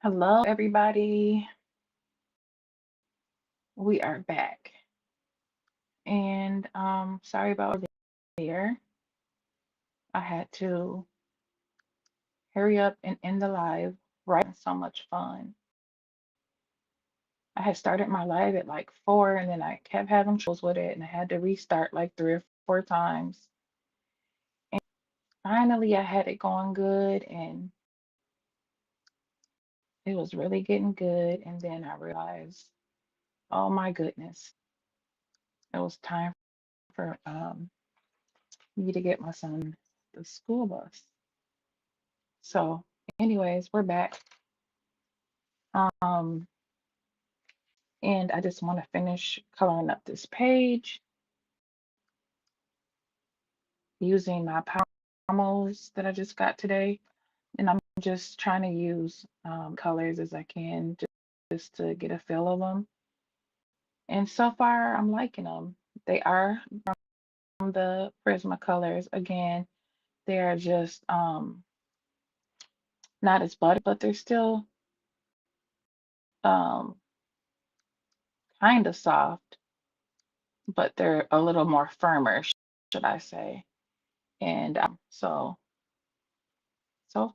Hello, everybody. We are back. And sorry about there. I had to hurry up and end the live. Right, so much fun. I had started my live at like 4 and then I kept having troubles with it and I had to restart like 3 or 4 times. And finally I had it going good and it was really getting good. And then I realized, oh my goodness, it was time for me to get my son the school bus. So, anyways, we're back. Um, and I just want to finish coloring up this page using my Palmos that I just got today. And I'm just trying to use colors as I can just to get a feel of them. And so far, I'm liking them. They are from the Prismacolors. Again, they are just not as buttery, but they're still um, kind of soft, but they're a little more firmer, should I say. And so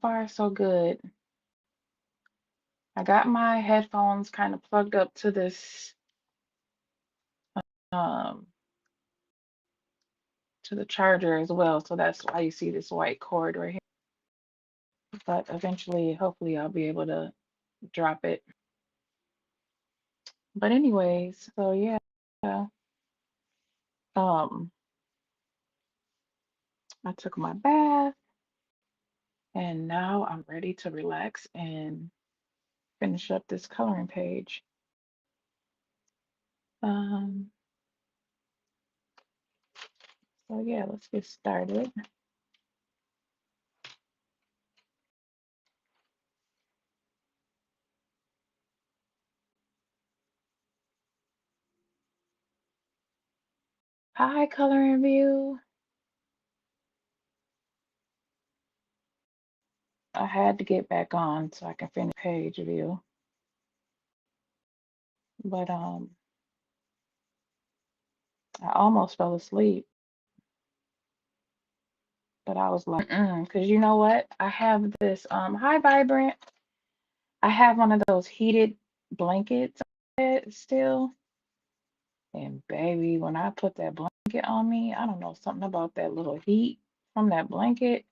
far, so good. I got my headphones kind of plugged up to this um to the charger as well, so that's why you see this white cord right here. But eventually, hopefully, I'll be able to drop it. But anyways, so yeah, um, I took my bath and now I'm ready to relax and finish up this coloring page. Um, so yeah, let's get started. Hi, coloring view. I had to get back on so I can finish page view. But I almost fell asleep. But I was like, because you know what? I have this hi Vibrant. I have one of those heated blankets still. And baby, when I put that blanket on me, I don't know, something about that little heat from that blanket.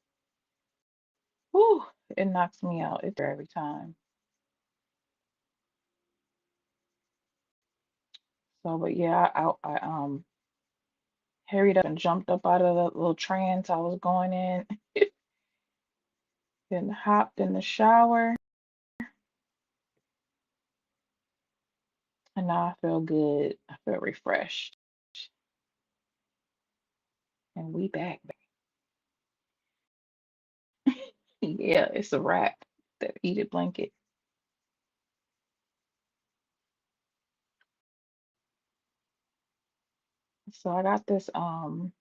Whew, it knocks me out. It's every time. So, but yeah, I hurried up and jumped up out of the little trance I was going in, then hopped in the shower, and now I feel good. I feel refreshed. And we back. Yeah, it's a wrap. That heated blanket. So I got this kind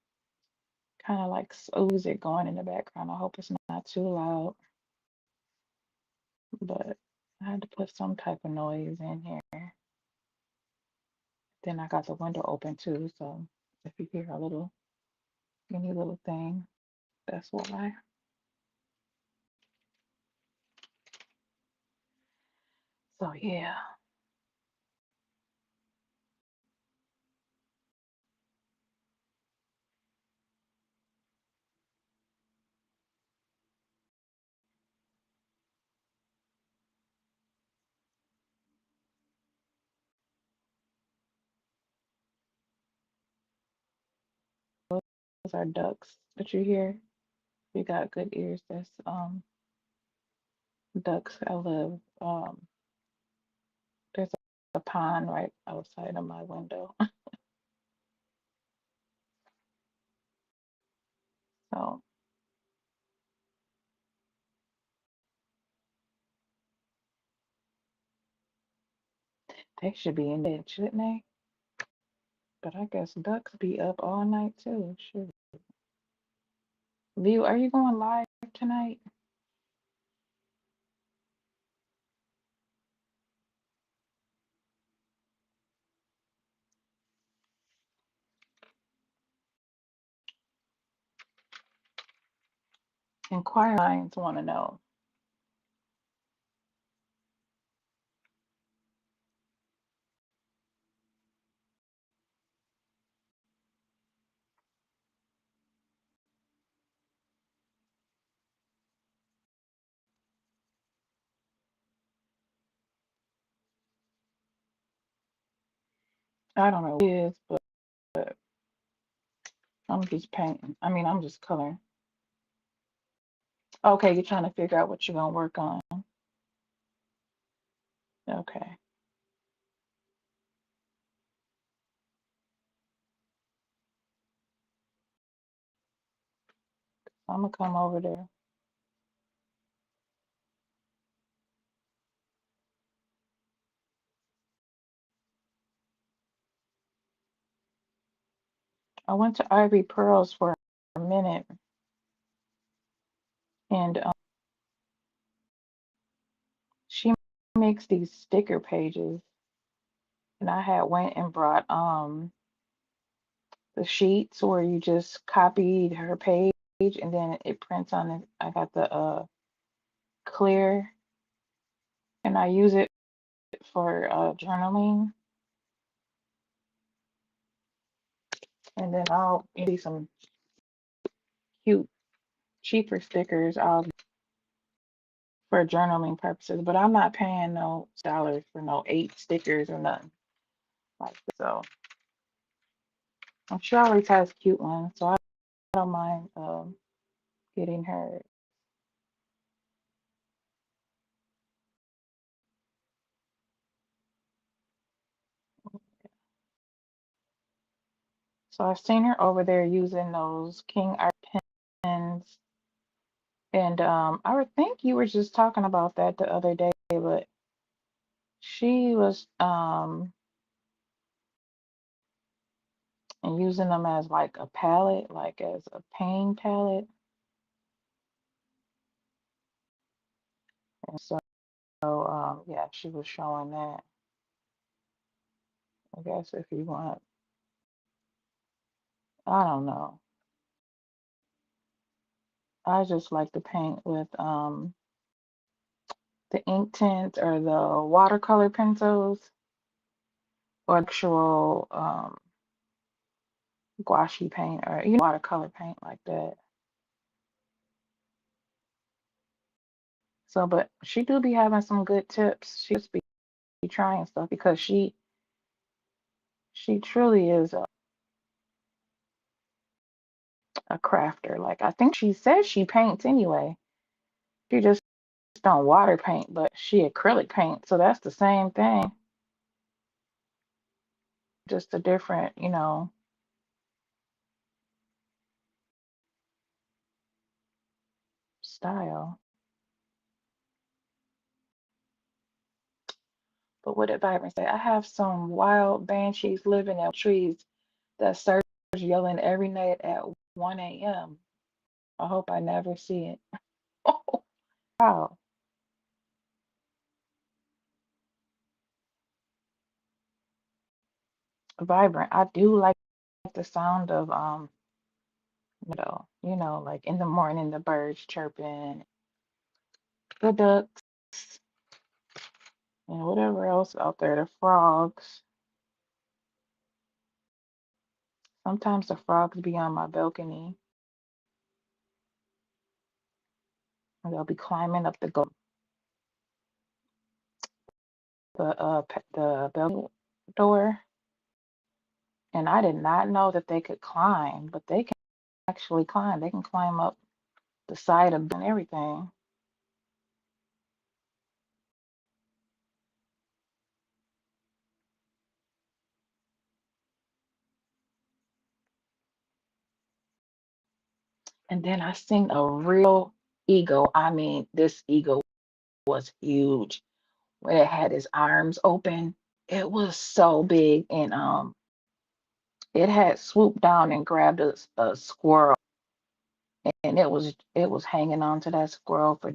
of like music going in the background. I hope it's not too loud, but I had to put some type of noise in here. Then I got the window open too, so if you hear a little any little thing, that's why. So yeah, those are ducks that you hear. You got good ears. That's ducks. I live there's a pond right outside of my window. So they should be in bed, shouldn't they? But I guess ducks be up all night too. Sure. View, are you going live tonight? Inquiring minds want to know. I don't know what it is, but I'm just painting. I mean, I'm just coloring. Okay, you're trying to figure out what you're gonna work on. Okay, I'm gonna come over there. I went to Ivory Pearls for a minute, and she makes these sticker pages, and I had went and brought the sheets where you just copied her page and then it prints on it. I got the clear, and I use it for journaling, and then I'll see some cute cheaper stickers for journaling purposes, but I'm not paying no dollars for no 8 stickers or nothing like that. So she always has cute ones, so I don't mind getting her. So I've seen her over there using those King Art pens, and I would think you were just talking about that the other day, but she was and using them as like a palette, like as a pain palette. And so yeah, she was showing that. I guess if you want, I don't know. I just like to paint with the ink tint or the watercolor pencils or actual gouache paint or watercolor paint like that. So, but she do be having some good tips. She just be trying stuff because she truly is a crafter. Like I think she says she paints anyway. She just don't water paint, but she acrylic paint. So that's the same thing, just a different, style. But what did Byron say? I have some wild banshees living in trees that start yelling every night at 1 a.m. I hope I never see it. Oh, wow. Vibrant. I do like the sound of like in the morning the birds chirping, the ducks, and whatever else out there, the frogs. Sometimes the frogs be on my balcony and they'll be climbing up the balcony door. And I did not know that they could climb, but they can actually climb. They can climb up the side of and everything. And then I seen a real eagle. I mean, this eagle was huge when it had its arms open. It was so big, and it had swooped down and grabbed a squirrel, and it was hanging on to that squirrel for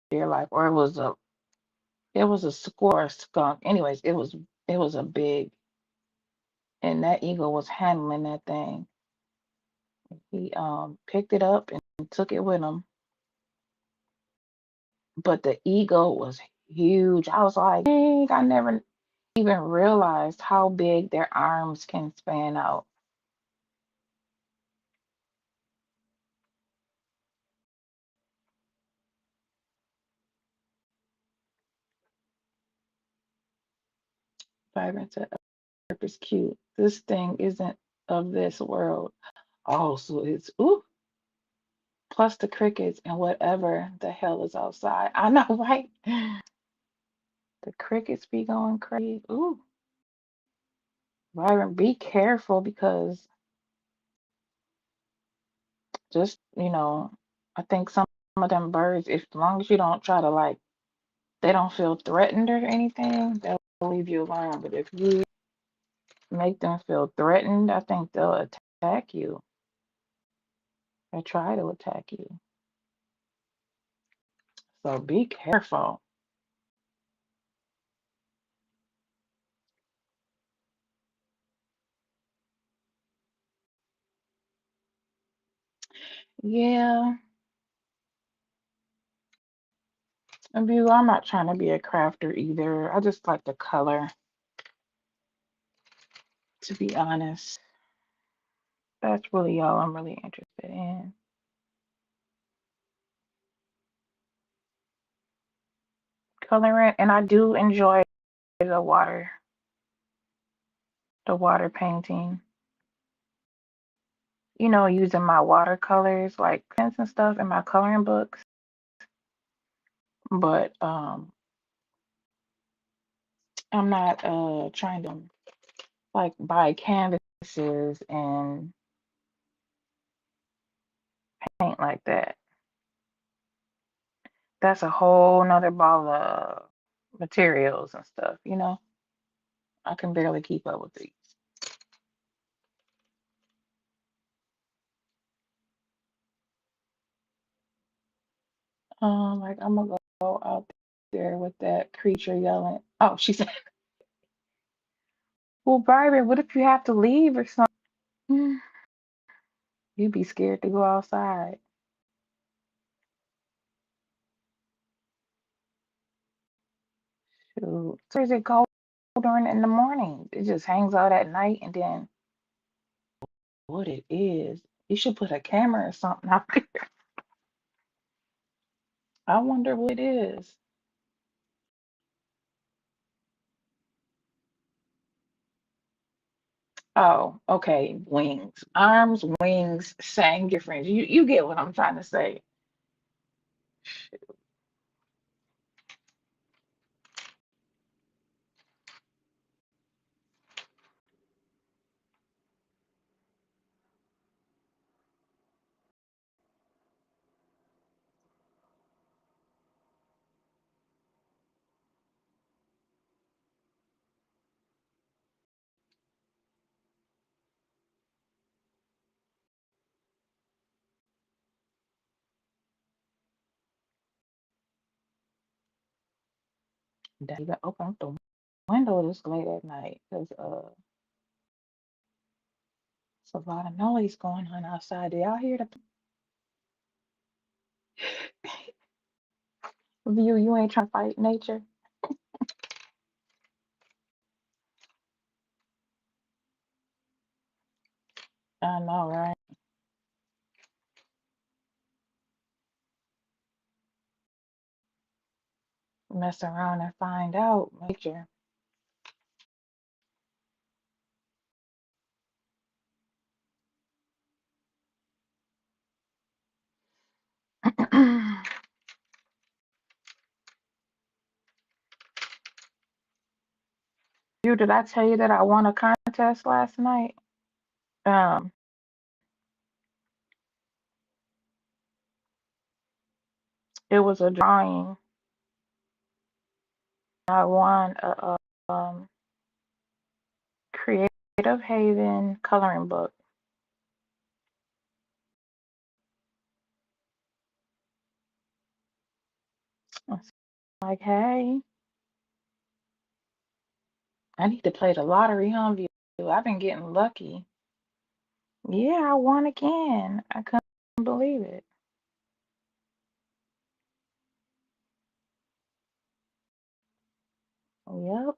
dear life, or it was a squirrel or a skunk. Anyways, it was a big, and that eagle was handling that thing. He picked it up and took it with him. but the ego was huge. I was like, dang, I never even realized how big their arms can span out. Vibrant said, Earth is cute. This thing isn't of this world. Oh, so it's ooh, plus the crickets and whatever the hell is outside. I know, right? The crickets be going crazy. Ooh, Byron, be careful because just, I think some of them birds, if as long as you don't try to like, they don't feel threatened or anything, they'll leave you alone. But if you make them feel threatened, I think they'll attack you or try to attack you. So be careful. Yeah, and I'm not trying to be a crafter either. I just like the color, to be honest. That's really all I'm really interested in. Coloring, and I do enjoy the water painting. Using my watercolors like pens and stuff in my coloring books. But I'm not trying to like buy canvases and paint like that. That's a whole nother ball of materials and stuff. I can barely keep up with these. Like I'm gonna go out there with that creature yelling. Oh, she said, "Well, Byron, what if you have to leave or something? You'd be scared to go outside. Shoot. So is it cold during in the morning? It just hangs out at night, and then what it is? You should put a camera or something out there. I wonder what it is. Oh, okay. Wings, arms, wings, same difference. You get what I'm trying to say. Don't even open up the window this late at night because it's a lot of noise going on outside. Do y'all hear the view? You ain't trying to fight nature. I know, right? Mess around and find out nature. You, did I tell you that I won a contest last night? Um, it was a drawing. I won a Creative Haven coloring book. It's like, hey, I need to play the lottery, huh? View. I've been getting lucky. Yeah, I won again. I couldn't believe it. Yep.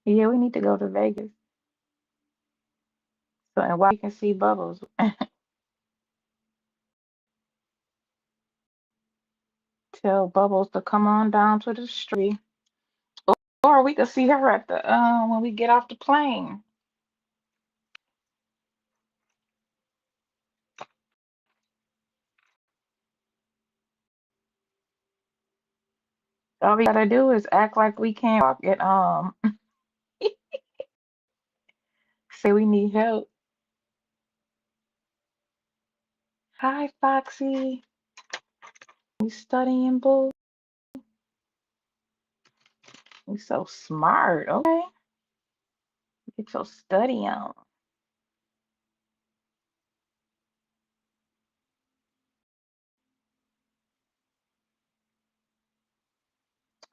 Yeah, we need to go to Vegas. So and while you can see Bubbles, tell Bubbles to come on down to the street. Or we could see her at the when we get off the plane. All we gotta do is act like we can't walk and say we need help. Hi Foxy. We studying boo. You so smart, okay? Get your study on.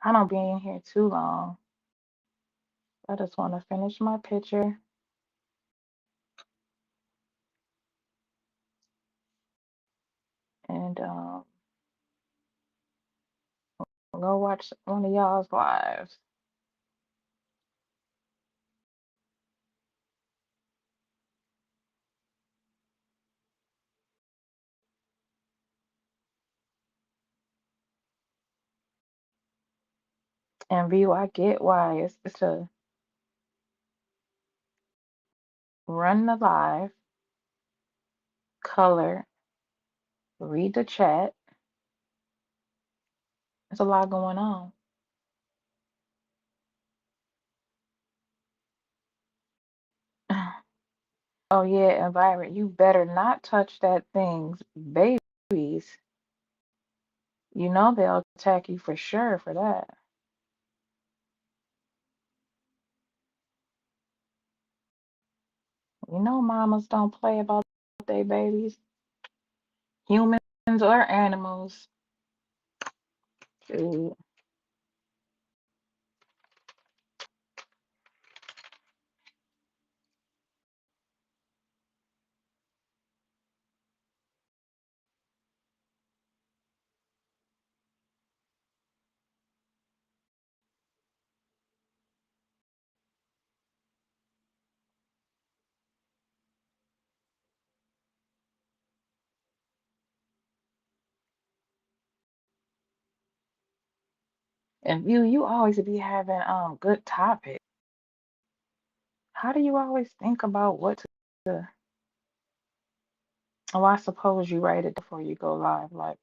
I don't be in here too long. I just want to finish my picture and go watch one of y'all's lives. And view, I get why it's to run the live, color, read the chat. There's a lot going on. Oh yeah, environment. You better not touch that thing's babies. You know they'll attack you for sure for that. You know mamas don't play about their babies, humans or animals. Shoot. And you always be having good topics. How do you always think about what to oh I suppose you write it before you go live, like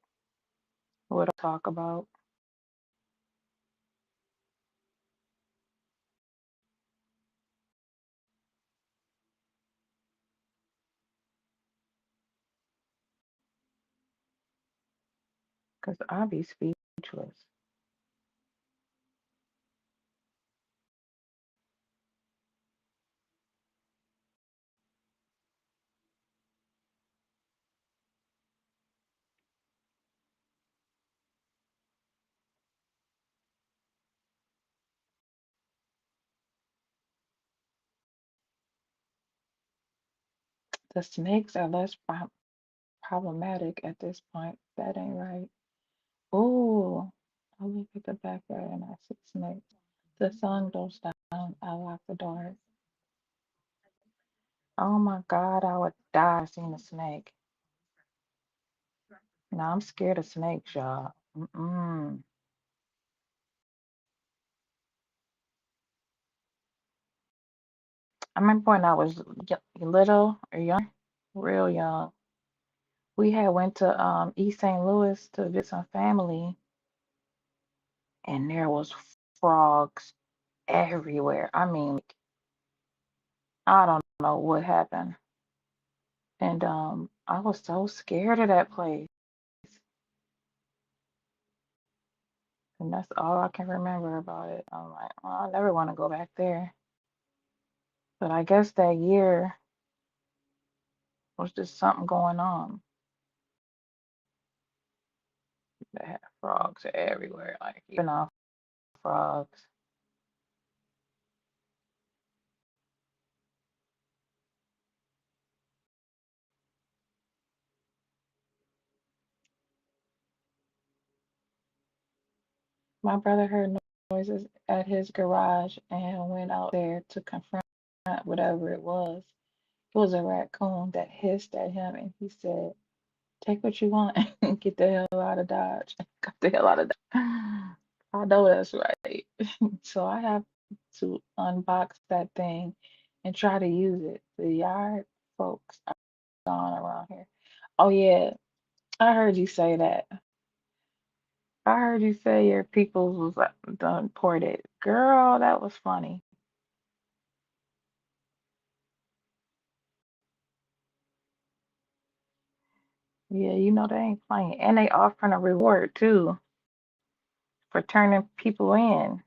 what to talk about. Cause I be speechless. The snakes are less problematic at this point. That ain't right. Oh, I look at the backyard and I see snakes. The sun goes down. I lock the door. Oh my God, I would die seeing a snake. No, I'm scared of snakes, y'all. Mm-mm. I remember when I was little or young, real young. We had went to East St. Louis to visit some family, and there was frogs everywhere. I mean, like, I don't know what happened. And I was so scared of that place. And that's all I can remember about it. I'm like, oh, I never want to go back there. But I guess that year was just something going on. They had frogs everywhere, like even off frogs. My brother heard noises at his garage and went out there to confront whatever it was. It was a raccoon that hissed at him, and he said, "Take what you want and get the hell out of Dodge." Got the hell out of Dodge. I know that's right. So I have to unbox that thing and try to use it. The yard folks are gone around here. Oh yeah, I heard you say that. I heard you say your peoples was done ported. Girl, that was funny. Yeah, you know they ain't playing. And they offering a reward too for turning people in.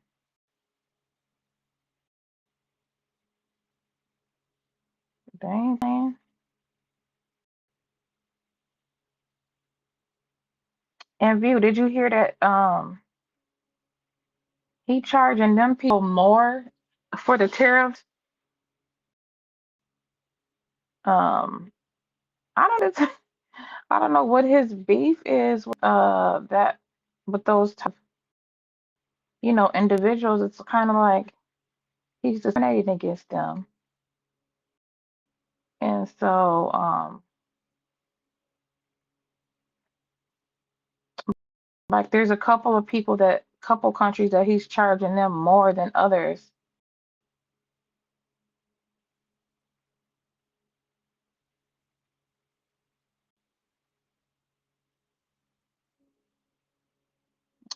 They ain't playing. And View, did you hear that he charging them people more for the tariffs? Um I don't I don't know what his beef is with that with those type, individuals. It's kind of like he's discriminating against them. And so like there's a couple countries that he's charging them more than others.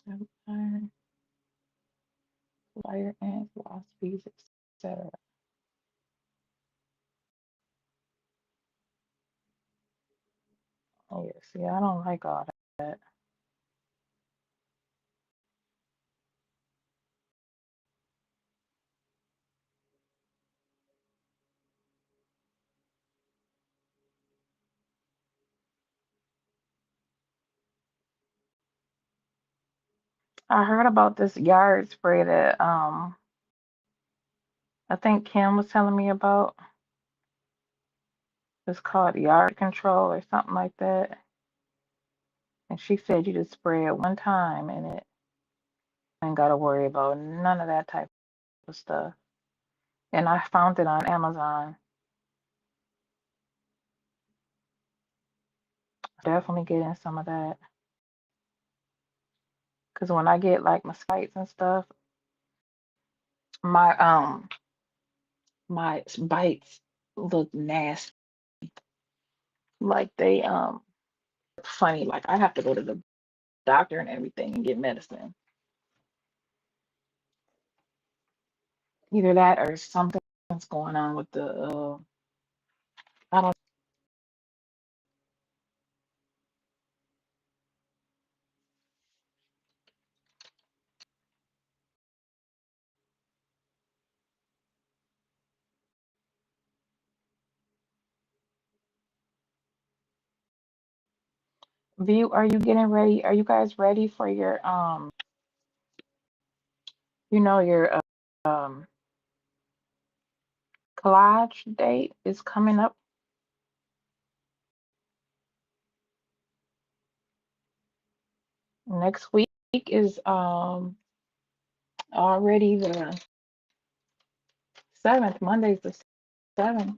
Empire, Fire ants, lost bees, etc. Oh yeah, see, I don't like all that. I heard about this yard spray that I think Kim was telling me about. It's called yard control or something like that. And she said you just spray it one time and it ain't gotta worry about none of that type of stuff. And I found it on Amazon. Definitely getting some of that. Because when I get like mosquitoes and stuff, my my bites look nasty. Like they funny. Like I have to go to the doctor and everything and get medicine. Either that or something's going on with the I don't View, are you getting ready? Are you guys ready for your your um collage date is coming up next week is already the 7th. Monday's the 7th.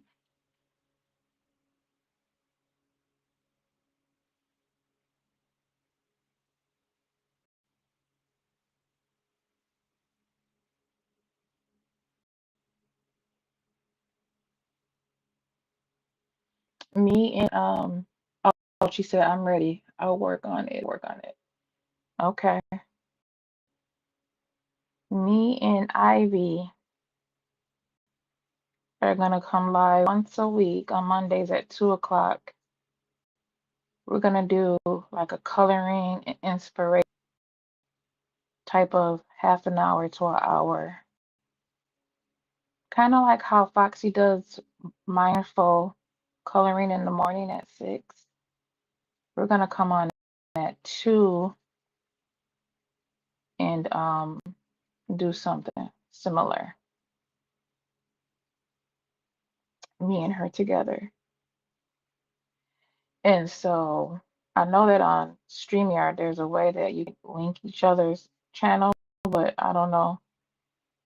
Me and oh, she said I'm ready. I'll work on it. Work on it. Okay. Me and Ivy are gonna come live once a week on Mondays at 2 o'clock. We're gonna do like a coloring and inspiration type of half an hour to an hour. Kind of like how Foxy does mindful coloring in the morning at 6. We're gonna come on at 2 and do something similar. Me and her together. And so I know that on StreamYard there's a way that you can link each other's channels but I don't know.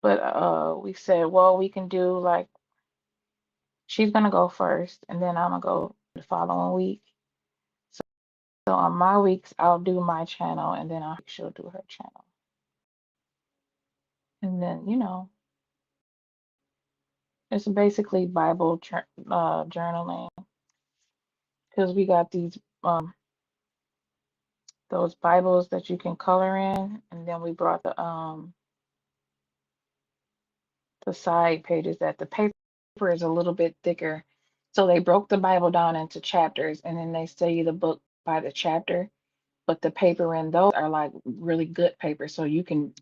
But we said, well, we can do like she's gonna go first, and then I'm gonna go the following week. So on my weeks, I'll do my channel, and then she'll do her channel, and then it's basically Bible journaling because we got those Bibles that you can color in, and then we brought the side pages that the paper is a little bit thicker. So they broke the Bible down into chapters, and then they sell you the book by the chapter. But the paper in those are like really good paper, so you can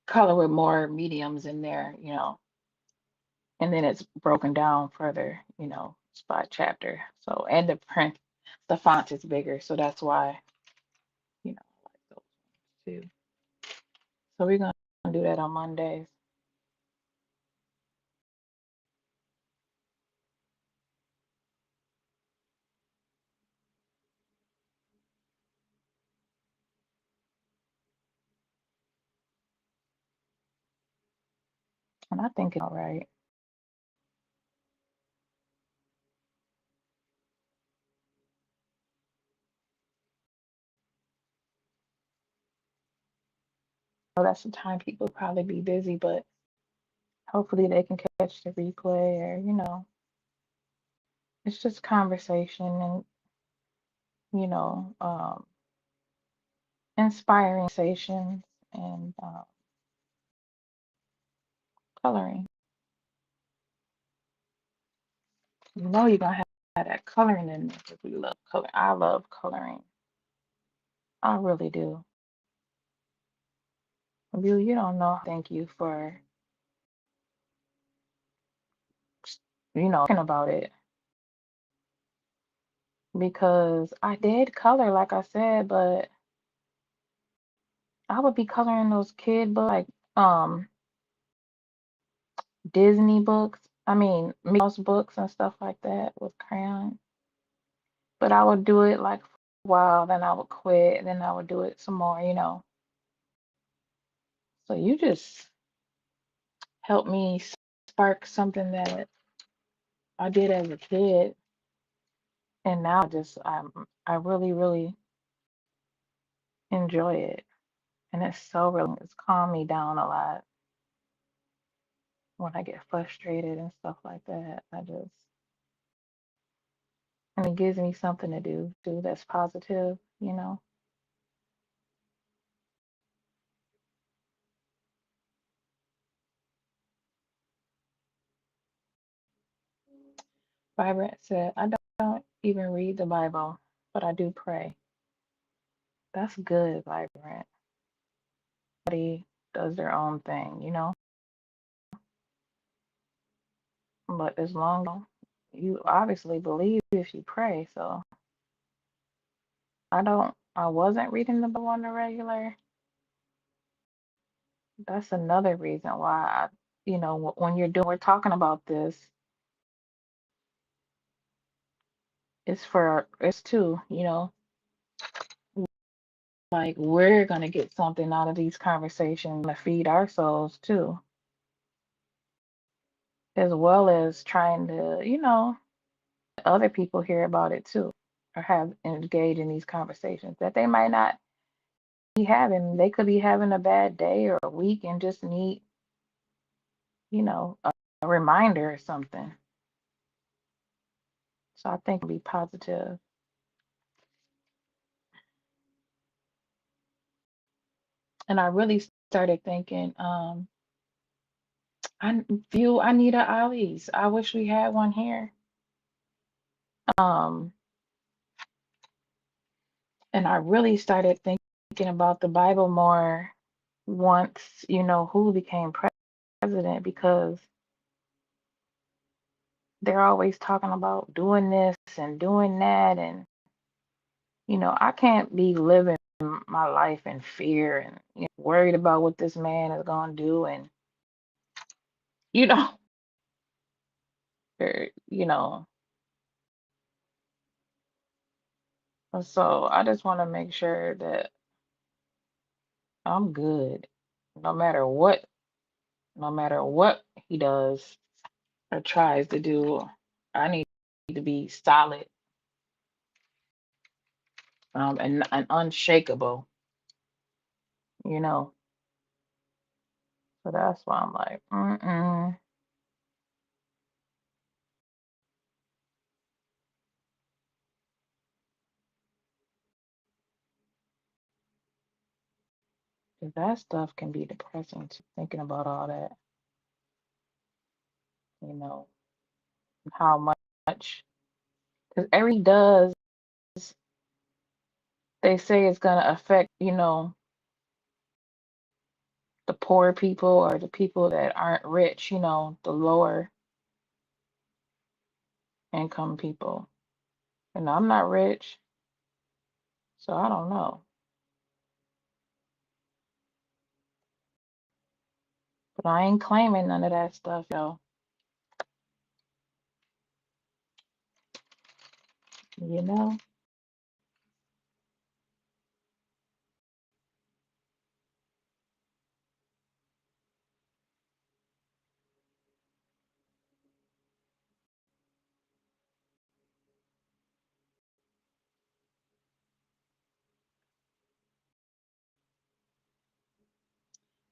color with more mediums in there, and then it's broken down further, it's by chapter. So, and the font is bigger, so that's why, I like those ones too. So we're gonna do that on Mondays. And I think it's all right. So that's the time people probably be busy, but hopefully they can catch the replay or, it's just conversation and, you know, um, inspiring conversations and coloring. You're gonna have that coloring in there because we love color. I love coloring. I really do. You don't know. Thank you for, thinking about it because I did color, like I said, but I would be coloring those kid books, like Disney books. I mean, Mickey Mouse books and stuff like that with crayons. But I would do it like for a while, then I would quit, and then I would do it some more. So you just helped me spark something that I did as a kid, and now I really, really enjoy it. And it's calmed me down a lot when I get frustrated and stuff like that. And it gives me something to do too that's positive. Vibrant said, I don't even read the Bible, but I do pray. That's good, Vibrant. Everybody does their own thing. But as long as you obviously believe if you pray, so I wasn't reading the Bible on the regular. That's another reason why when we're talking about this, it's too, like we're gonna get something out of these conversations to feed our souls too, as well as trying to, other people hear about it too, or have engage in these conversations that they might not be having. They could be having a bad day or a week and just need, a reminder or something. So I think be positive. And I really started thinking, I view Anita Ali's. I wish we had one here. Um, and I really started thinking about the Bible more once, who became president because they're always talking about doing this and doing that. And, I can't be living my life in fear and worried about what this man is going to do. And, you know, or, so I just want to make sure that I'm good. No matter what, no matter what he does or tries to do, I need to be solid and unshakable, you know. So that's why I'm like, mm-mm. 'Cause that stuff can be depressing too, thinking about all that, you know, how much, because every does, they say it's gonna affect, the poor people or the people that aren't rich, the lower income people. And I'm not rich, so I don't know. But I ain't claiming none of that stuff, yo. You know?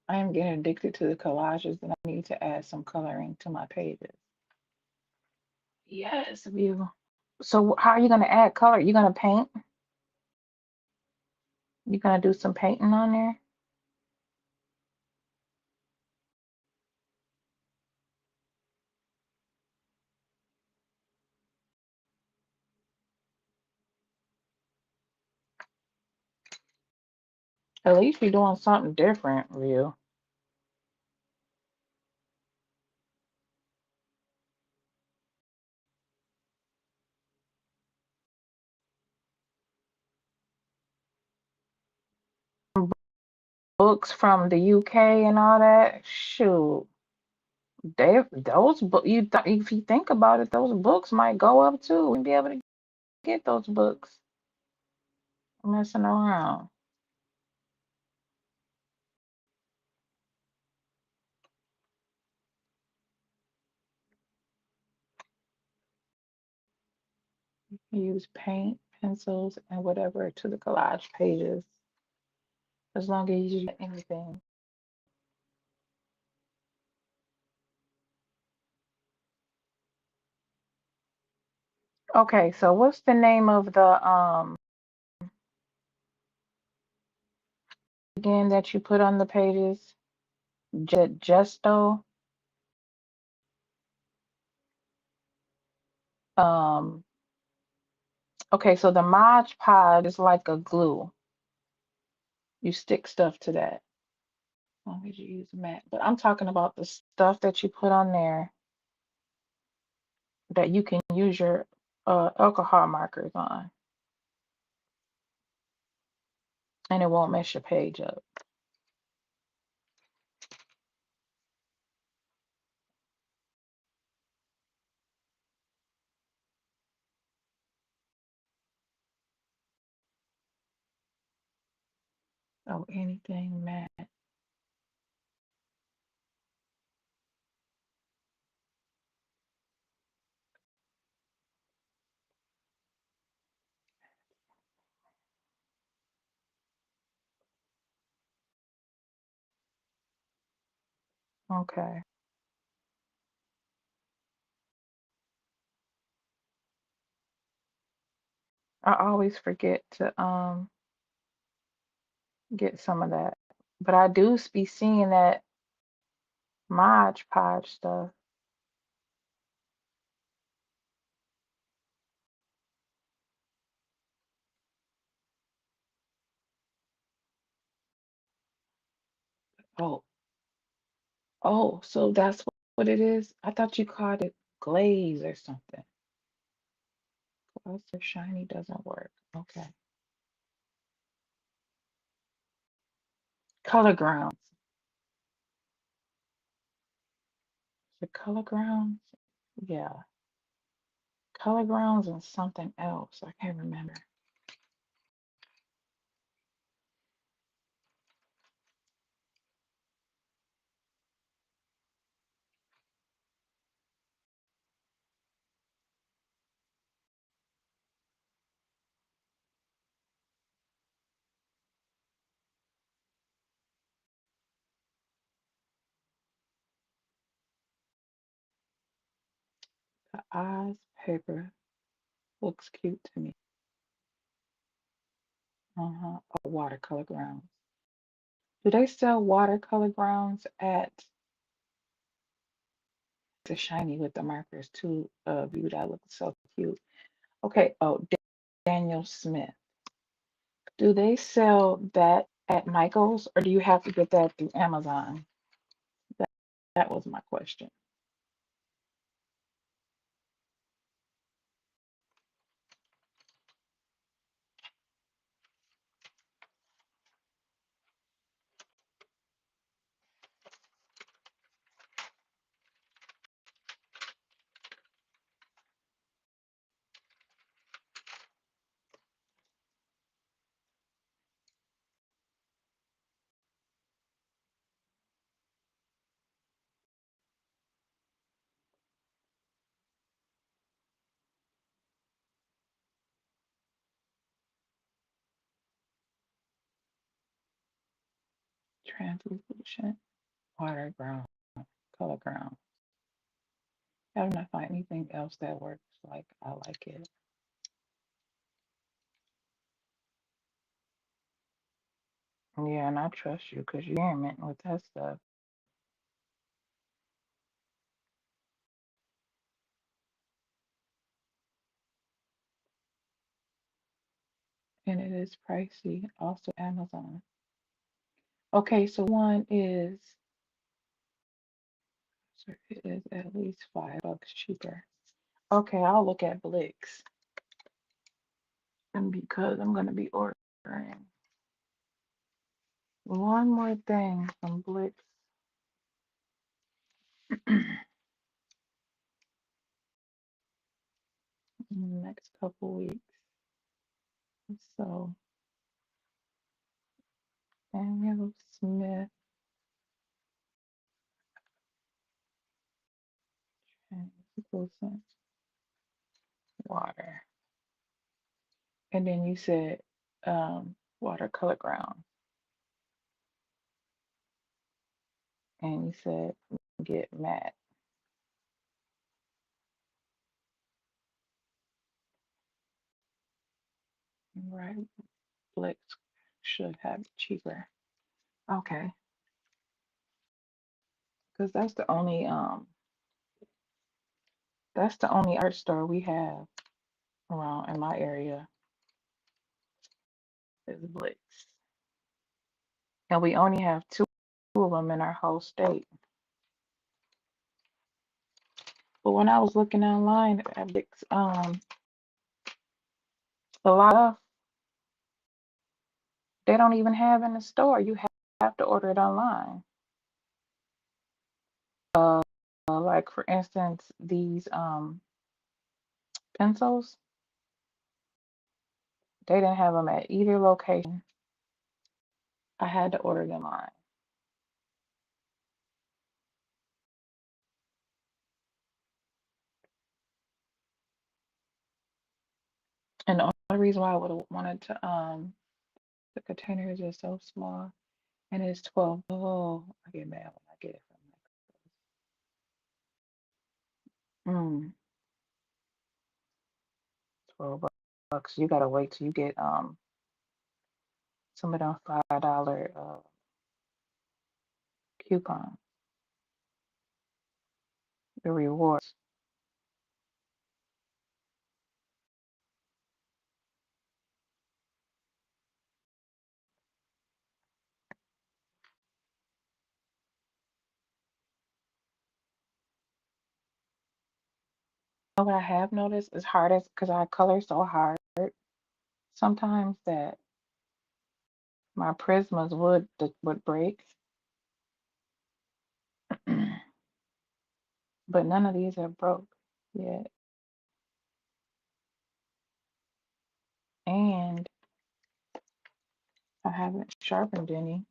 I am getting addicted to the collages and I need to add some coloring to my pages. Yes, view. So how are you gonna add color? You gonna paint? You gonna do some painting on there? At least you're doing something different, view. Books from the UK and all that. Shoot, those book if you think about it, those books might go up too and be able to get those books messing around. Use paint, pencils, and whatever to the collage pages. As long as you use anything. Okay, so what's the name of the again that you put on the pages? Gesto. Um, okay, so the Mod Podge is like a glue. You stick stuff to that. As long as you use matte. But I'm talking about the stuff that you put on there that you can use your alcohol markers on, and it won't mess your page up. Oh, anything matte. Okay. I always forget to get some of that. But I do be seeing that Mod Podge stuff. Oh, oh, so that's what it is? I thought you called it glaze or something. Gloss or shiny doesn't work. Okay. Color grounds. The color grounds? Yeah. Color grounds and something else. I can't remember. Oz paper looks cute to me. Uh-huh. Oh, watercolor grounds. Do they sell watercolor grounds at the shiny with the markers too? View that looks so cute. Okay. Oh, Daniel Smith. Do they sell that at Michael's or do you have to get that through Amazon? That, that was my question. Translucent water ground, color ground. I don't find anything else that works like I like it. Yeah, and I trust you because you experiment with that stuff. And it is pricey. Also Amazon. Okay, so one is so it is at least $5 cheaper. Okay, I'll look at Blix. And because I'm gonna be ordering one more thing from Blix in the next couple weeks. So Daniel Smith translucent water. And then you said watercolor ground. And you said get matte. Right. Blix should have it cheaper. Okay. Because that's the only art store we have around in my area is Blix. And we only have two of them in our whole state. But when I was looking online at Blix, a lot of they don't even have in the store. You have to order it online. Like for instance, these pencils, they didn't have them at either location. I had to order them online. And the only reason why I would have wanted to the containers are so small and it's 12. Oh, I get mad when I get it from like 12 bucks. You gotta wait till you get some of them $5 coupons, the rewards. You know what I have noticed is hard as because I color so hard sometimes that my prismas would break. But none of these are broke yet. And I haven't sharpened any.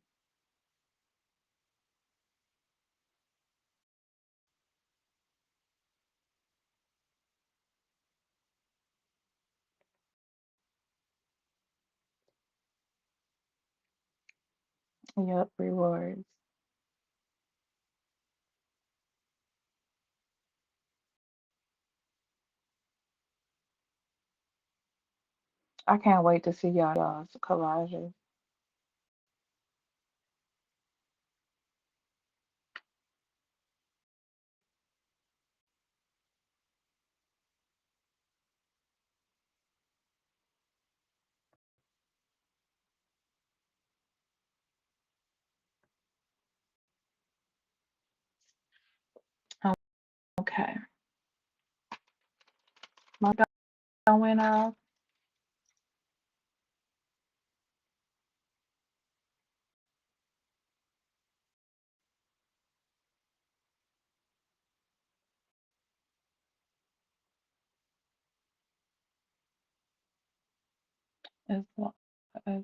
Yep, rewards. I can't wait to see y'all's collages. Okay. My phone went off. As long as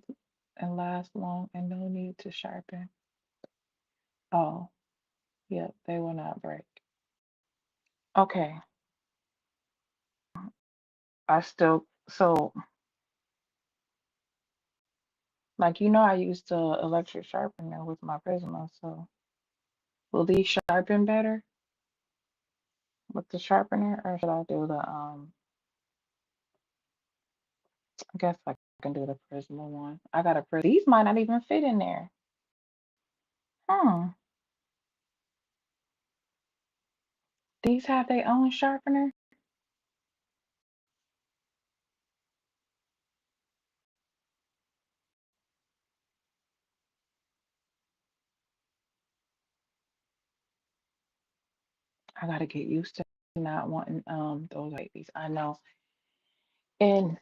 and last long and no need to sharpen. Oh, yep, they will not break. Okay. I still so like I used the electric sharpener with my Prisma, so will these sharpen better with the sharpener or should I do the I guess I can do the Prisma one. I got a Prisma. These might not even fit in there. Hmm. These have their own sharpener? I gotta get used to not wanting those like these. I know. And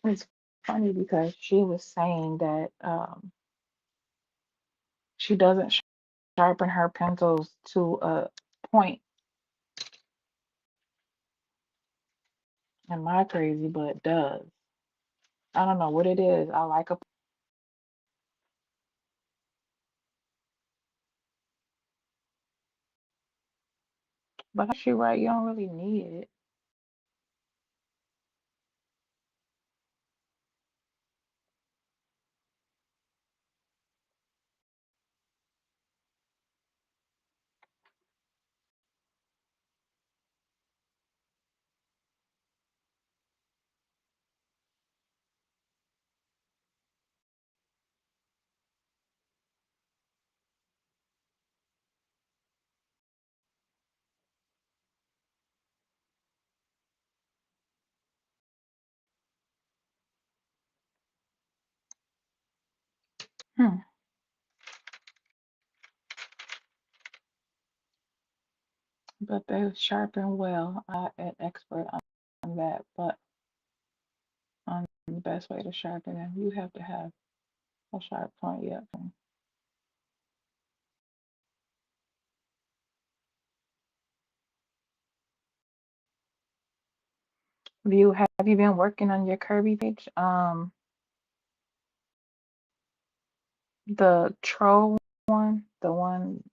it's funny because she was saying that she doesn't sharpen her pencils to a point. Am I crazy? But does. I don't know what it is. I like a, but she right. You don't really need it. Hmm. But they sharpen well. I'm an expert on that. But on the best way to sharpen them, you have to have a sharp point. Yep. Have you been working on your Kirby page? The troll one, the one.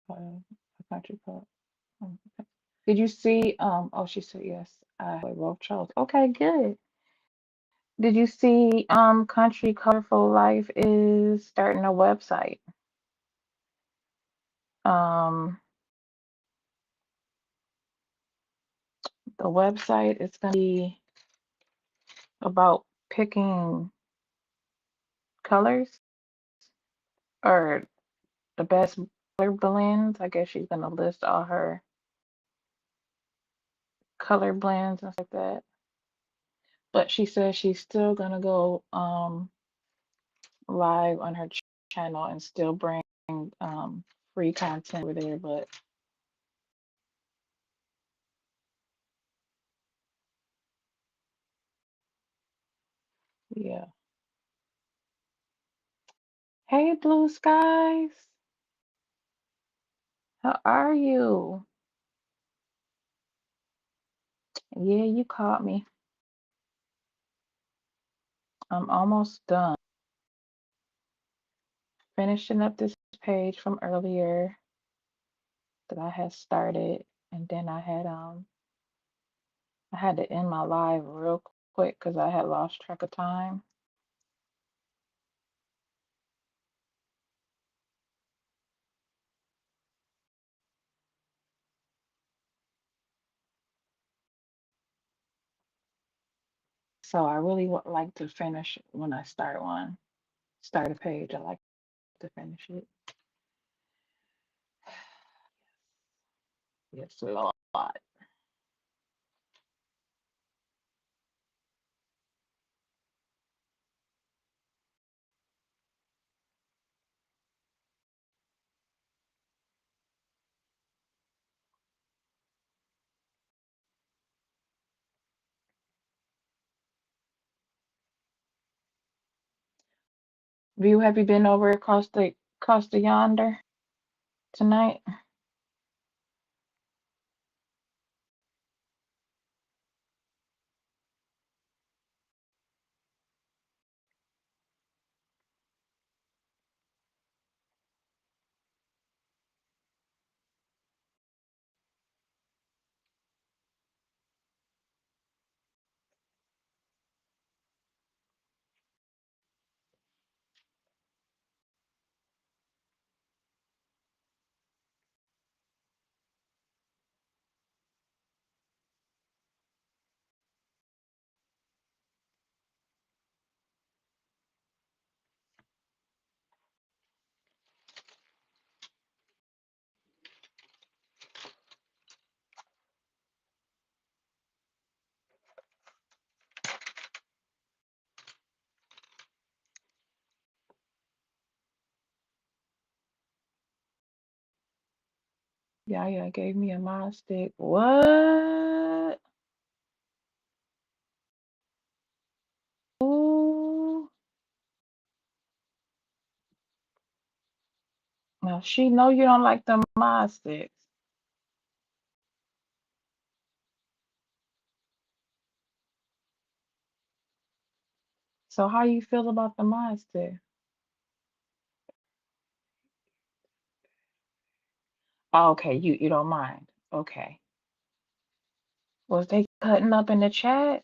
A country club. Okay. Did you see? Oh, she said yes. I both chose. Okay, good. Did you see? Country Colorful Life is starting a website. The website is gonna be about picking colors or the best color blends. I guess she's gonna list all her color blends and stuff like that. But she says she's still gonna go live on her channel and still bring free content over there. But yeah. Hey, Blue Skies, how are you? Yeah, you caught me. I'm almost done. finishing up this page from earlier that I had started, and then I had to end my live real quick because I had lost track of time. So I really would like to finish when I start a page. I like to finish it. Yes, a lot. View, have you been over across the yonder tonight? Yeah, gave me a mod stick. What? Ooh. Now she know you don't like the mod sticks. So how you feel about the mod stick? Oh, okay, you don't mind. Okay. Was they cutting up in the chat?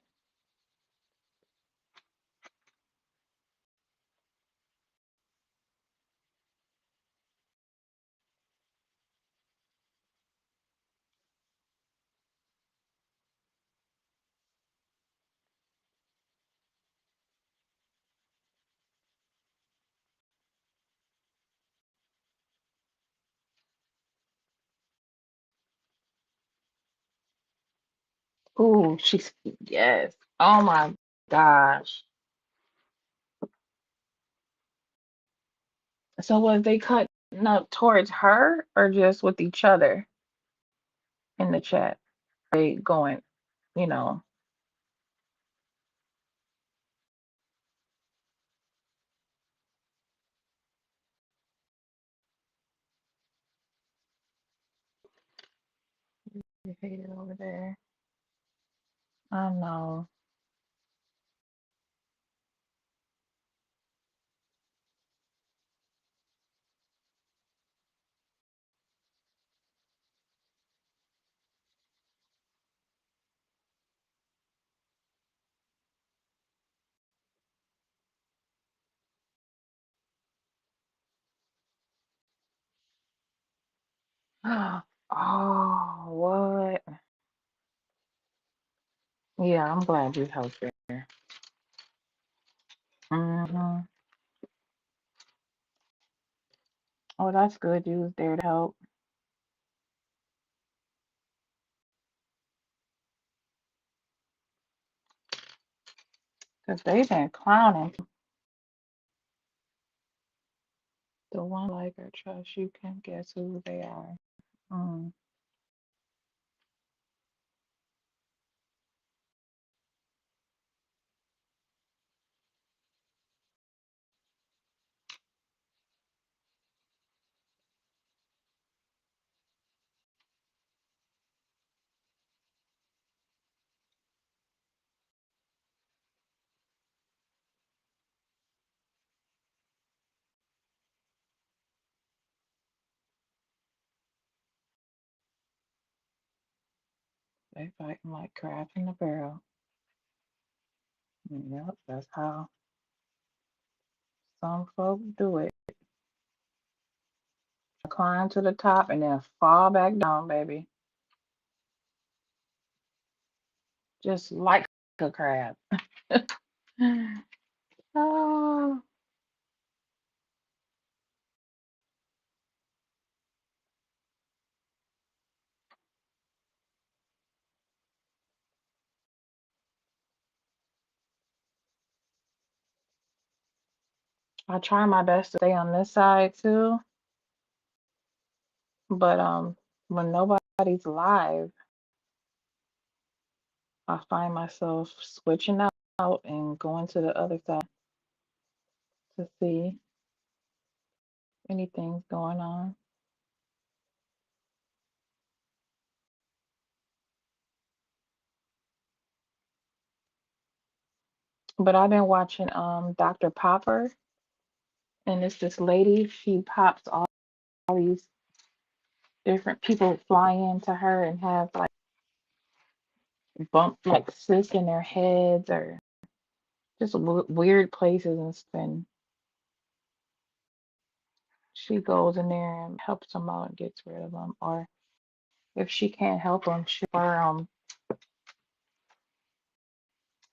Ooh, she's yes. Oh my gosh. So was they cutting up towards her or just with each other in the chat? They going, you know, they hate it over there. I know. Oh, what? Yeah, I'm glad you helped her. Hmm. Oh, that's good. You was there to help. Because they've been clowning. The one like or trust, you can guess who they are. Mm. They fighting like crabs in a barrel. Yep, that's how some folks do it. Climb to the top and then fall back down, baby. Just like a crab. Oh, I try my best to stay on this side too, but when nobody's live, I find myself switching out and going to the other side to see anything's going on. But I've been watching Dr. Popper, and it's this lady, she pops all these different people fly into her and have like bump like cysts in their heads or just weird places and stuff. And she goes in there and helps them out and gets rid of them. Or if she can't help them, she or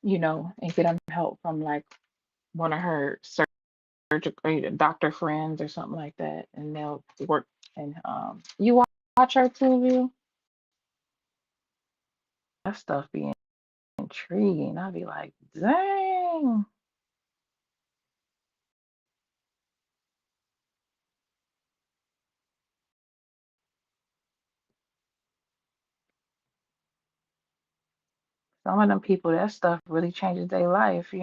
and get them help from like one of her surgical doctor friends or something like that, and they'll work. And you watch her too, view that stuff be intriguing. I'd be like, dang. Some of them people, that stuff really changes their life.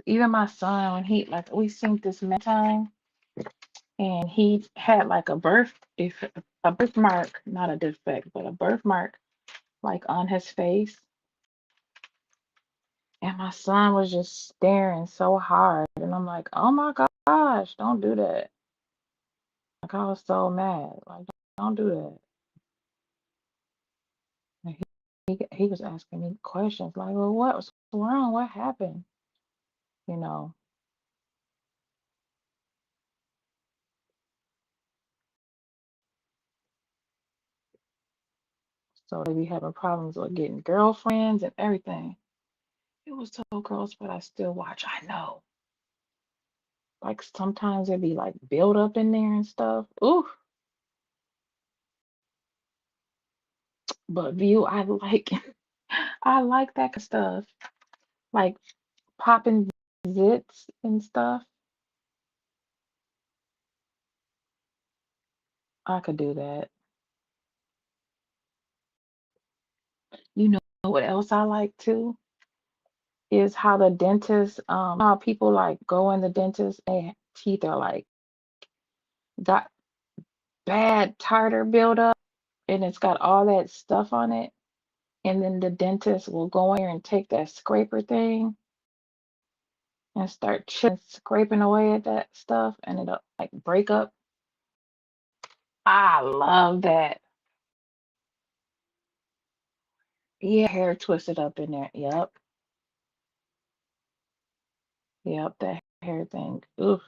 Even my son, when he like we synced this many time, and he had like a birthmark, not a defect, but a birthmark like on his face. And my son was just staring so hard. And I'm like, oh my gosh, don't do that. Like I was so mad. Like, don't do that. And he was asking me questions like, well, what was wrong? What happened? You know. So they be having problems with getting girlfriends and everything. It was so gross, but I still watch. I know. Like sometimes it be like build up in there and stuff. Ooh, but view, I like I like that kind of stuff. Like popping zits and stuff. I could do that. You know what else I like too? Is how the dentist, how people like go in the dentist and teeth are like got bad tartar buildup and it's got all that stuff on it. And then the dentist will go in there and take that scraper thing and start chipping, scraping away at that stuff and it'll like break up. I love that. Yeah, hair twisted up in there. Yep. Yep, that hair thing. Oof.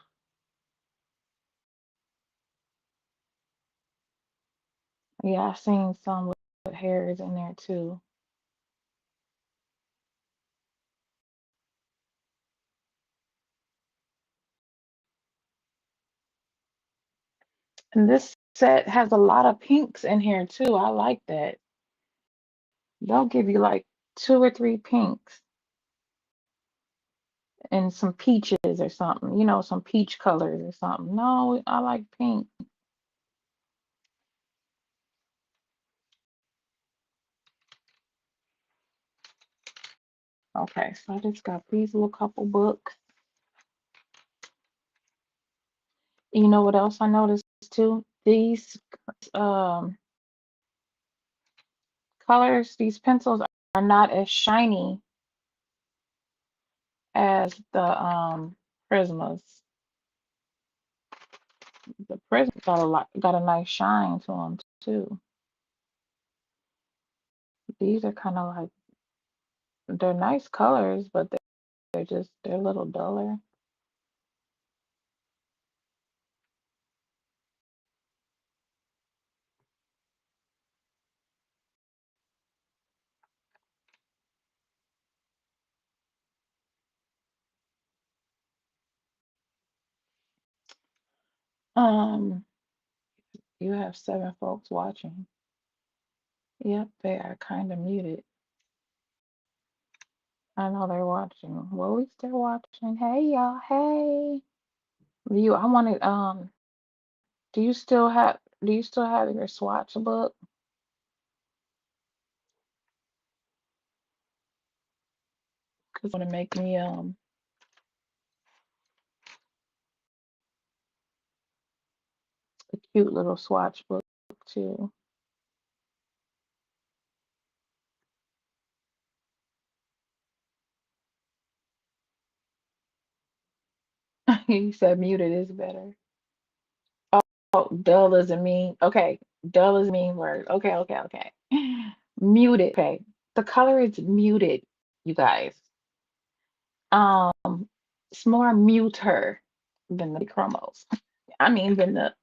Yeah, I've seen some with hairs in there too. And this set has a lot of pinks in here too. I like that. They'll give you like two or three pinks and some peaches or something, some peach colors or something. No, I like pink. Okay, so I just got these little couple books. You know what else I noticed too? These um colors, these pencils are not as shiny as the Prismas. The prism got a nice shine to them too. These are kind of like they're nice colors, but they're a little duller. Um, you have 7 folks watching. Yep, they are kind of muted. I know they're watching. Well, at least they're watching. Hey y'all, hey. I wanted do you still have your swatch book? Cause want to make me a cute little swatch book too. You said muted is better. Oh, dull doesn't mean okay. Dull is a mean word. Okay, okay, okay. Muted. Okay. The color is muted, you guys. Um, it's more muter than the chromos. I mean than the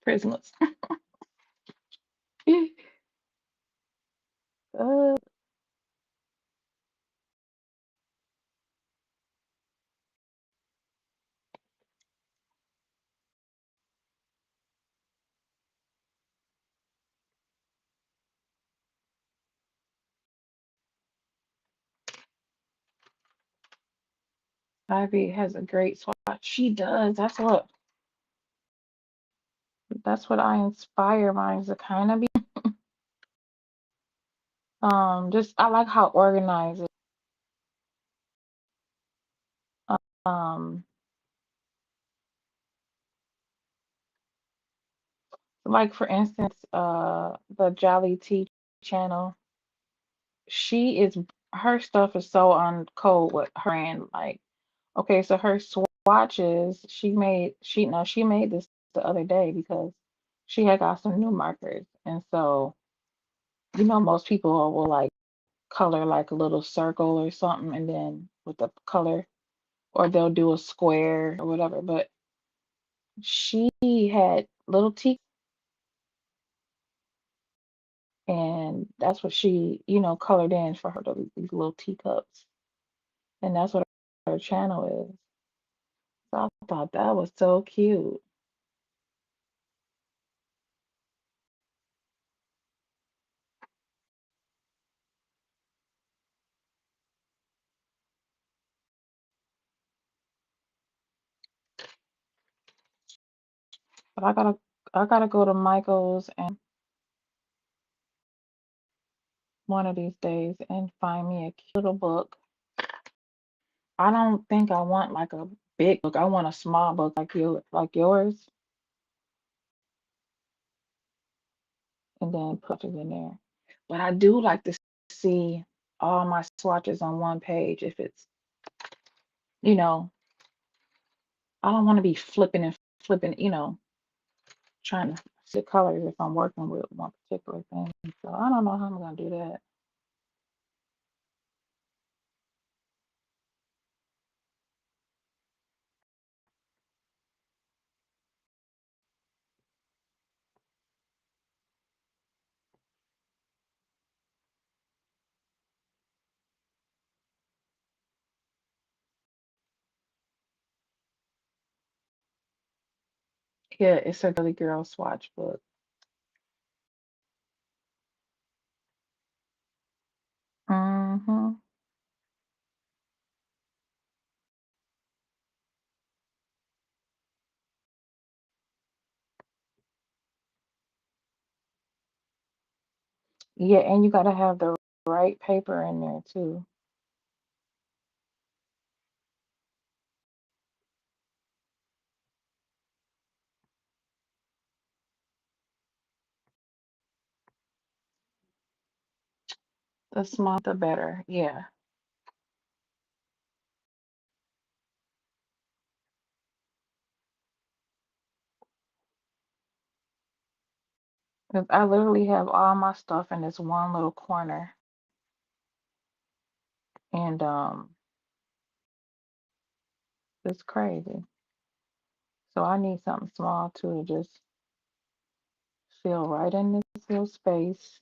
prismas. uh, Ivy has a great swatch. She does. That's what I inspire mine to kind of be. Just I like how organized it. Um, like for instance, the Jolly Tea channel. She is her stuff is so on code with her brand. Like, okay, so her swatches, she made this the other day because she had got some new markers, and so most people will like color like a little circle or something, and then with the color, or they'll do a square or whatever. But she had little tea, and that's what she, colored in for her these little teacups, and that's what her channel is. So I thought that was so cute. But I gotta go to Michael's and one of these days and find me a cute little book. I don't think I want like a big book. I want a small book like yours, and then put it in there. But I do like to see all my swatches on one page. If it's, you know, I don't want to be flipping and flipping, trying to see colors if I'm working with one particular thing. So I don't know how I'm gonna do that. Yeah, it's a girly girl swatch book. Hmm. Yeah, and you gotta have the right paper in there too. The smaller the better. Yeah. Because I literally have all my stuff in this one little corner. And it's crazy. So I need something small too to just fill right in this little space.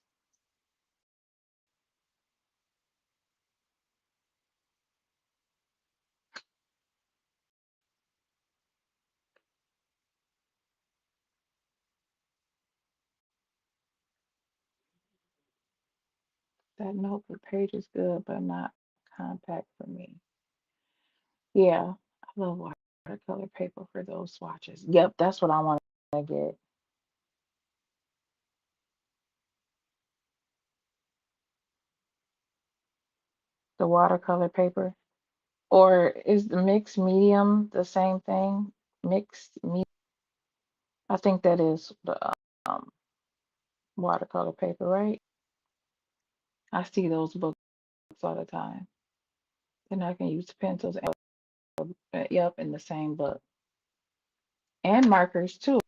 That notebook page is good, but not compact for me. Yeah, I love watercolor paper for those swatches. Yep, that's what I want to get. The watercolor paper. Or is the mixed medium the same thing? Mixed medium. I think that is the um, watercolor paper, right? I see those books all the time. And I can use pencils, yep, in the same book. And markers too.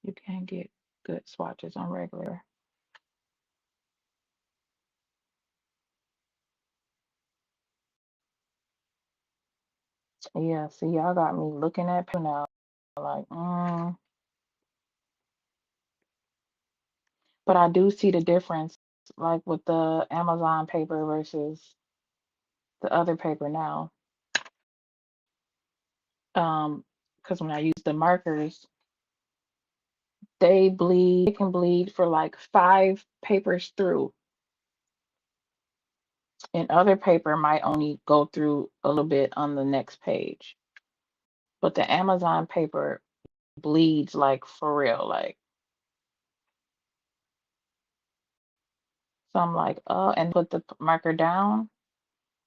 You can get good swatches on regular. Yeah, see, y'all got me looking at paper now, like, but I do see the difference, like with the Amazon paper versus the other paper now. Because when I use the markers, they can bleed for like 5 papers through, and other paper might only go through a little bit on the next page. But the Amazon paper bleeds like for real, like, so I'm like, and put the marker down,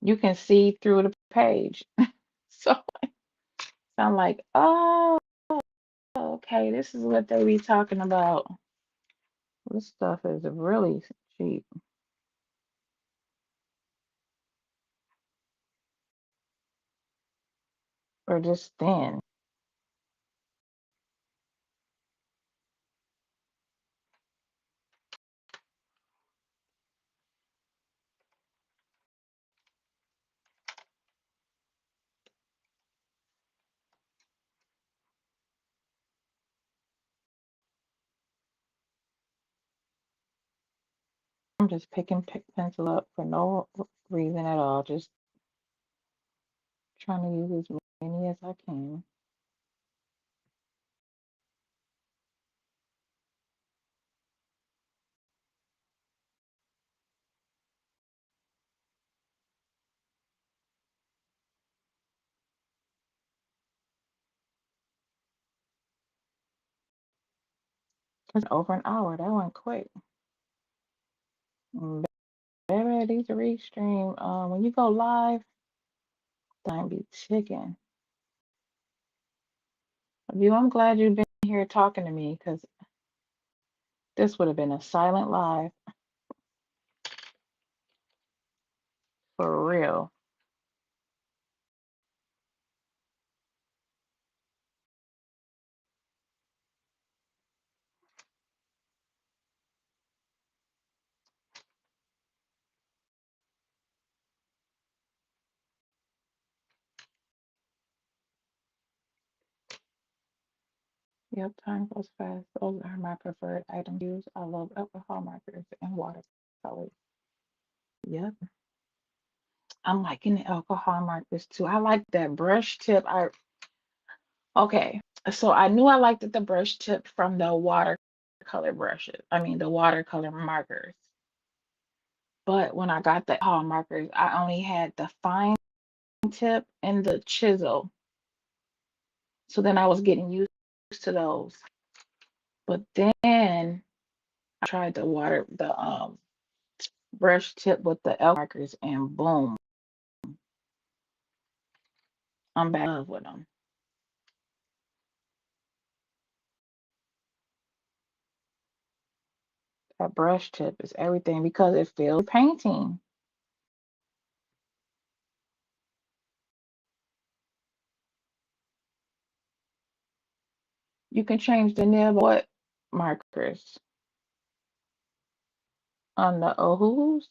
you can see through the page. So I'm like, oh, okay, this is what they be talking about. This stuff is really cheap or just thin. I'm just picking pencil up for no reason at all, just trying to use as many as I can. It's over an hour. That went quick. Mm, baby, these Restream. When you go live, time be ticking. You, I'm glad you've been here talking to me because this would have been a silent live for real. Yep, time goes fast. Those are my preferred items to use. I love alcohol markers and watercolors. Yep. I'm liking the alcohol markers too. I like that brush tip. Okay. So I knew I liked the brush tip from the watercolor brushes. I mean the watercolor markers. But when I got the alcohol markers, I only had the fine tip and the chisel. So then I was getting used to those. But then I tried the brush tip with the elf markers, and boom, I'm back in love with them. That brush tip is everything because it feels painting. You can change the nib. What markers on the Ohus?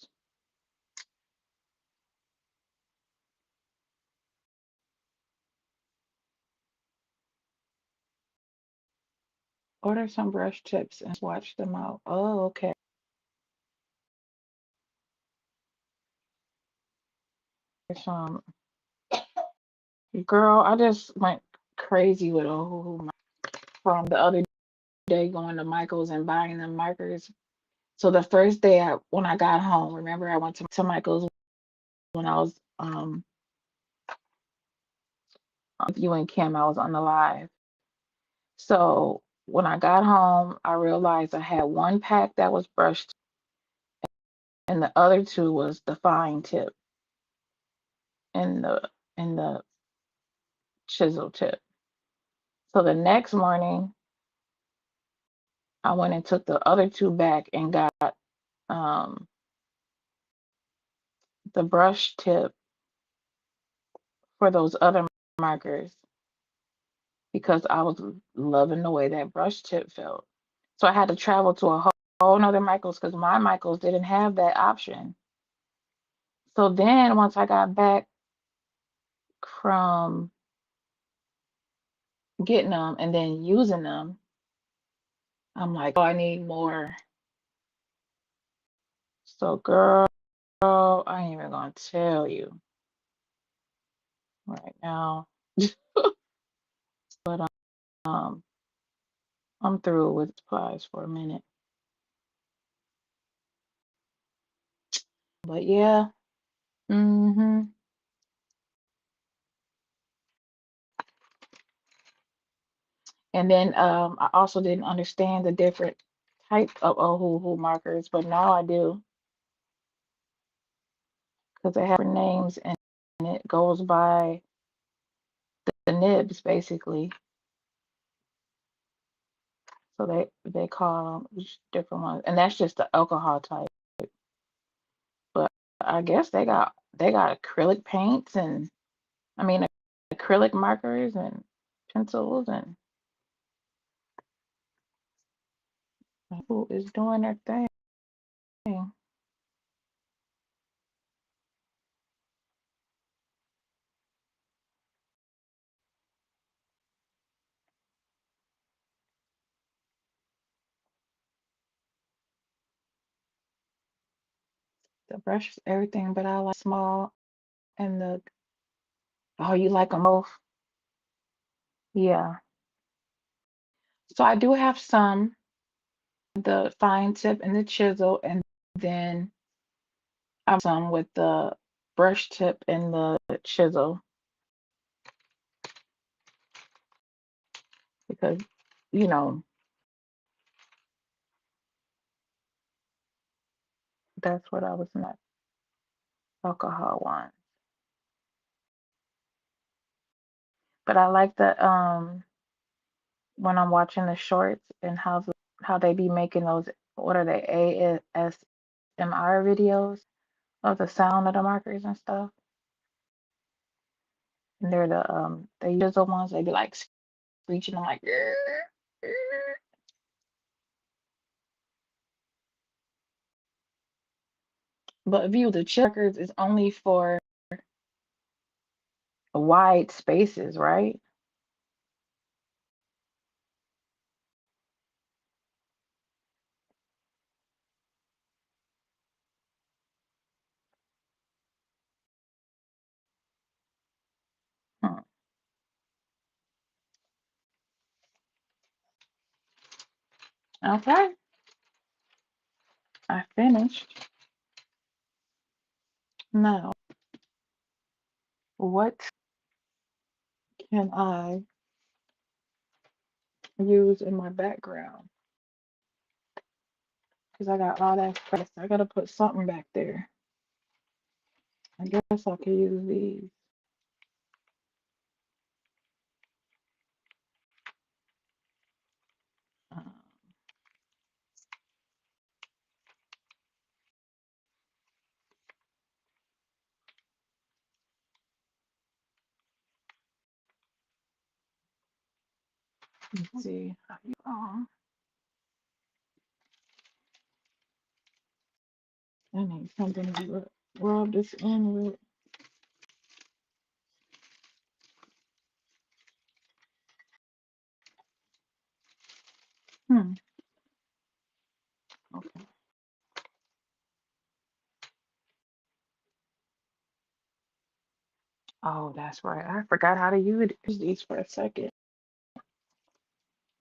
Order some brush tips and swatch them out. Oh, okay. Some girl, I just went crazy with Ohuhu from the other day going to Michael's and buying them markers. So the first day when I got home, remember I went to Michael's when I was with you and Kim, I was on the live. So when I got home, I realized I had one pack that was brushed and the other two was the fine tip and the chisel tip. So the next morning, I went and took the other two back and got um, the brush tip for those other markers because I was loving the way that brush tip felt. So I had to travel to a whole nother Michael's because my Michael's didn't have that option. So then once I got back from getting them and then using them, I'm like, oh, I need more. So girl, I ain't even gonna tell you right now. But um I'm through with supplies for a minute. But yeah. Mm-hmm. And then I also didn't understand the different type of Ohuhu markers, but now I do because they have different names and it goes by the nibs basically. So they call them different ones, and that's just the alcohol type. But I guess they got acrylic paints and I mean acrylic markers and pencils and who is doing their thing. The brush is everything, but I like small and the oh you like them both? Yeah. So I do have some the fine tip and the chisel, and then I have some with the brush tip and the chisel because you know that's what I was not alcohol one. But I like the when I'm watching the shorts and how they be making those what are they ASMR videos of the sound of the markers and stuff. And they're the usual ones. They be like screeching. I'm like, "Grr, grr." But view the checkers is only for wide spaces, right? Hmm. Okay, I finished. Now, what can I use in my background? Because I got all that space. I gotta put something back there. I guess I could use these. Uh, Let's see. I need something to rub this in with. Hmm. Okay. Oh, that's right. I forgot how to use these for a second,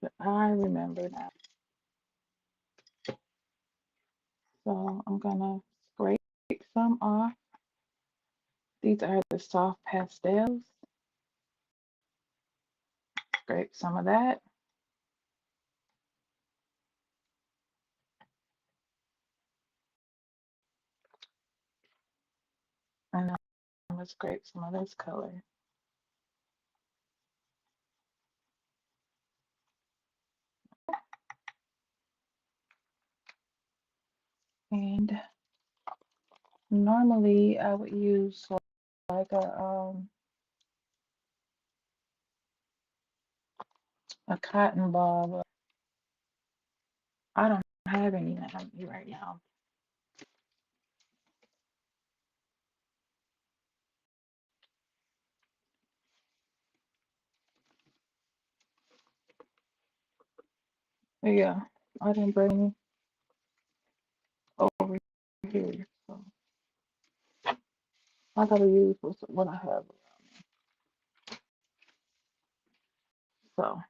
but I remember now. So I'm gonna scrape some off. These are the soft pastels. Scrape some of that. And I'm gonna scrape some of this color. And normally I would use like a cotton ball, but I don't have any on me right now. But yeah, I didn't bring any over here, so I gotta use what I have. So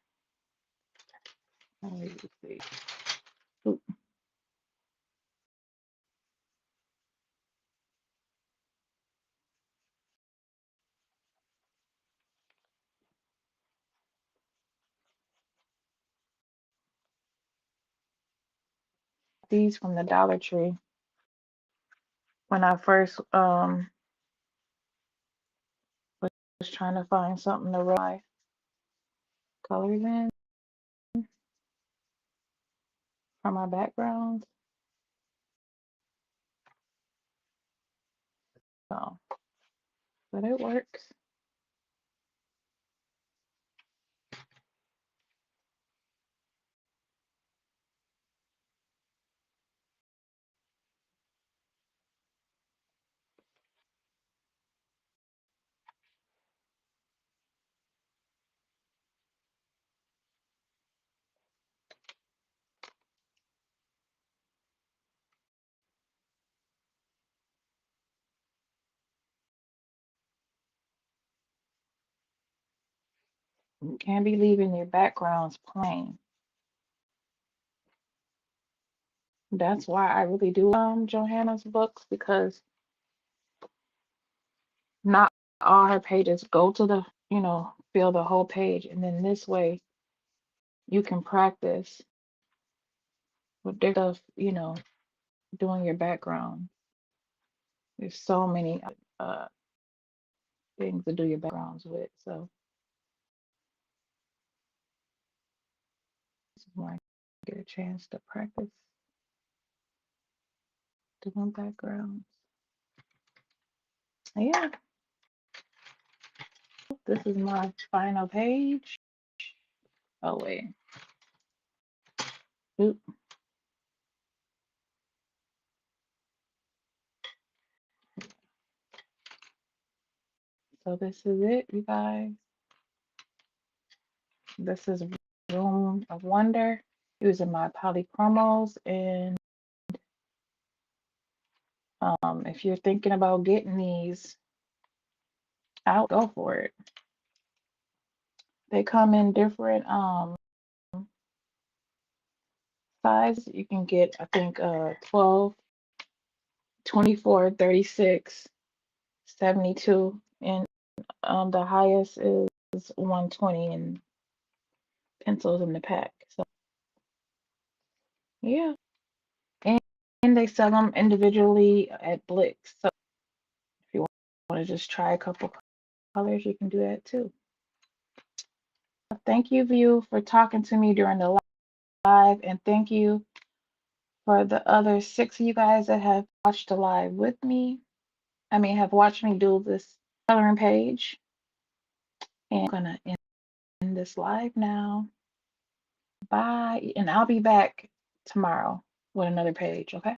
let me see. Oop, these from the Dollar Tree. When I first was trying to find something to write my colors in for my backgrounds. So, but it works. You can't be leaving your backgrounds plain. That's why I really do Johanna's books, because not all her pages go to the, fill the whole page. And then this way you can practice with their stuff, doing your background. There's so many uh things to do your backgrounds with. So this is where I get a chance to practice doing backgrounds. Yeah, this is my final page. Oh wait. Oop. So this is it, you guys. This is Room of Wonder using my polychromos. And if you're thinking about getting these out, go for it. They come in different sizes. You can get, I think, 12, 24, 36, 72, and the highest is 120 in pencils in the pack. So yeah, and they sell them individually at Blix. So if you want to just try a couple colors, you can do that too. Thank you, View, for talking to me during the live, and thank you for the other 6 of you guys that have watched the live with me. I mean, have watched me do this coloring page. And I'm gonna end this live now. Bye. And I'll be back tomorrow with another page, okay?